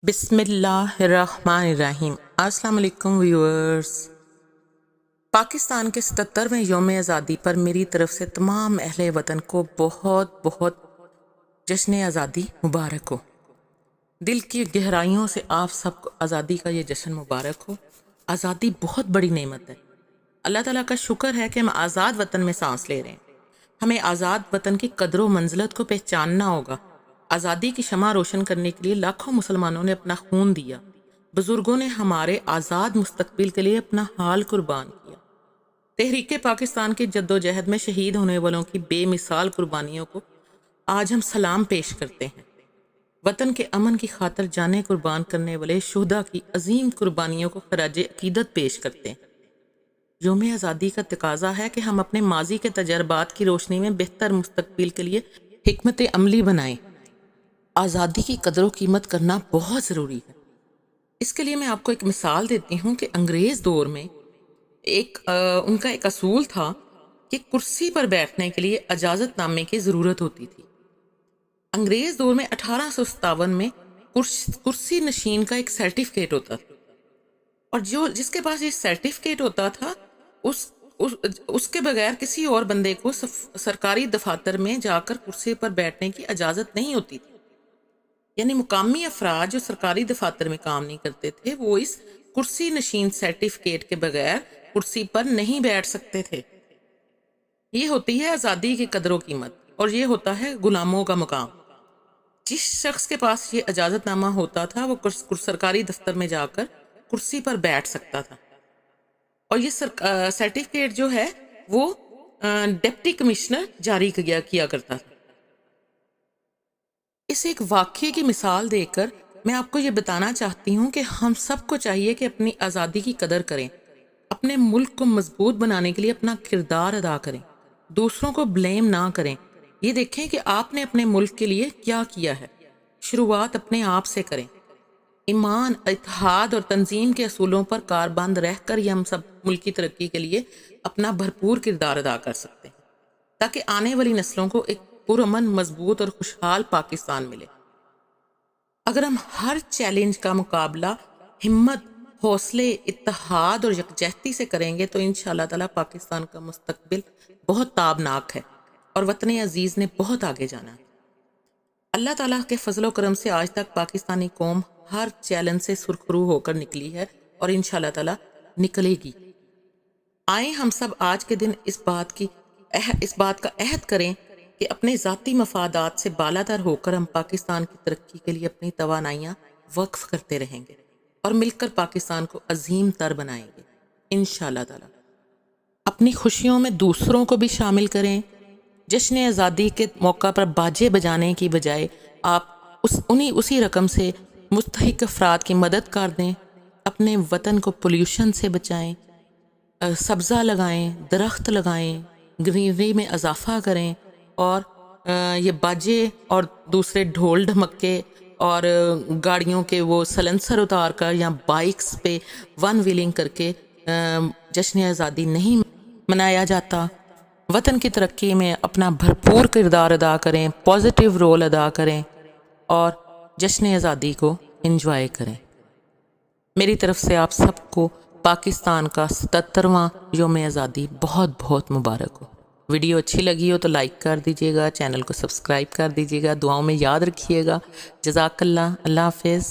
بسم اللہ الرحمن الرحیم۔ السلام علیکم ویورز۔ پاکستان کے 77ویں یوم آزادی پر میری طرف سے تمام اہل وطن کو بہت بہت جشن آزادی مبارک ہو۔ دل کی گہرائیوں سے آپ سب کو آزادی کا یہ جشن مبارک ہو۔ آزادی بہت بڑی نعمت ہے۔ اللہ تعالیٰ کا شکر ہے کہ ہم آزاد وطن میں سانس لے رہے ہیں۔ ہمیں آزاد وطن کی قدر و منزلت کو پہچاننا ہوگا۔ آزادی کی شمع روشن کرنے کے لیے لاکھوں مسلمانوں نے اپنا خون دیا۔ بزرگوں نے ہمارے آزاد مستقبل کے لیے اپنا حال قربان کیا۔ تحریک پاکستان کی جد و جہد میں شہید ہونے والوں کی بے مثال قربانیوں کو آج ہم سلام پیش کرتے ہیں۔ وطن کے امن کی خاطر جانیں قربان کرنے والے شہداء کی عظیم قربانیوں کو خراج عقیدت پیش کرتے ہیں۔ یوم آزادی کا تقاضا ہے کہ ہم اپنے ماضی کے تجربات کی روشنی میں بہتر مستقبل کے لیے حکمت عملی بنائیں۔ آزادی کی قدر و قیمت کرنا بہت ضروری ہے۔ اس کے لیے میں آپ کو ایک مثال دیتی ہوں کہ انگریز دور میں ان کا ایک اصول تھا کہ کرسی پر بیٹھنے کے لیے اجازت نامے کی ضرورت ہوتی تھی۔ انگریز دور میں 1857 میں کرسی نشین کا ایک سرٹیفکیٹ ہوتا تھا، اور جس کے پاس یہ سرٹیفکیٹ ہوتا تھا اس کے بغیر کسی اور بندے کو سرکاری دفاتر میں جا کر کرسی پر بیٹھنے کی اجازت نہیں ہوتی تھی۔ یعنی مقامی افراد جو سرکاری دفاتر میں کام نہیں کرتے تھے وہ اس کرسی نشین سرٹیفکیٹ کے بغیر کرسی پر نہیں بیٹھ سکتے تھے۔ یہ ہوتی ہے آزادی کی قدر و قیمت، اور یہ ہوتا ہے غلاموں کا مقام۔ جس شخص کے پاس یہ اجازت نامہ ہوتا تھا وہ سرکاری دفتر میں جا کر کرسی پر بیٹھ سکتا تھا، اور یہ سرٹیفکیٹ جو ہے وہ ڈپٹی کمشنر جاری کیا کرتا تھا۔ اس ایک واقعے کی مثال دے کر میں آپ کو یہ بتانا چاہتی ہوں کہ ہم سب کو چاہیے کہ اپنی آزادی کی قدر کریں، اپنے ملک کو مضبوط بنانے کے لیے اپنا کردار ادا کریں، دوسروں کو بلیم نہ کریں۔ یہ دیکھیں کہ آپ نے اپنے ملک کے لیے کیا کیا ہے۔ شروعات اپنے آپ سے کریں۔ ایمان، اتحاد اور تنظیم کے اصولوں پر کاربند رہ کر یہ ہم سب ملکی ترقی کے لیے اپنا بھرپور کردار ادا کر سکتے ہیں، تاکہ آنے والی نسلوں کو ایک پرامن، مضبوط اور خوشحال پاکستان ملے۔ اگر ہم ہر چیلنج کا مقابلہ ہمت، حوصلے، اتحاد اور یکجہتی سے کریں گے تو انشاءاللہ تعالیٰ پاکستان کا مستقبل بہت تابناک ہے اور وطن عزیز نے بہت آگے جانا ہے۔ اللہ تعالیٰ کے فضل و کرم سے آج تک پاکستانی قوم ہر چیلنج سے سرخرو ہو کر نکلی ہے اور انشاءاللہ تعالیٰ نکلے گی۔ آئیں ہم سب آج کے دن اس بات کا عہد کریں کہ اپنے ذاتی مفادات سے بالاتر ہو کر ہم پاکستان کی ترقی کے لیے اپنی توانائیاں وقف کرتے رہیں گے اور مل کر پاکستان کو عظیم تر بنائیں گے انشاءاللہ تعالیٰ۔ اپنی خوشیوں میں دوسروں کو بھی شامل کریں۔ جشن آزادی کے موقع پر باجے بجانے کی بجائے آپ اسی رقم سے مستحق افراد کی مدد کر دیں۔ اپنے وطن کو پولیوشن سے بچائیں، سبزہ لگائیں، درخت لگائیں، گرینری میں اضافہ کریں، اور یہ باجے اور دوسرے ڈھول ڈھمکے اور گاڑیوں کے وہ سلنسر اتار کر یا بائکس پہ ون ویلنگ کر کے جشن آزادی نہیں منایا جاتا۔ وطن کی ترقی میں اپنا بھرپور کردار ادا کریں، پازیٹیو رول ادا کریں اور جشن آزادی کو انجوائے کریں۔ میری طرف سے آپ سب کو پاکستان کا 77واں یوم آزادی بہت بہت مبارک ہو۔ ویڈیو اچھی لگی ہو تو لائک کر دیجیے گا، چینل کو سبسکرائب کر دیجیے گا، دعاؤں میں یاد رکھیے گا۔ جزاک اللہ، اللہ حافظ۔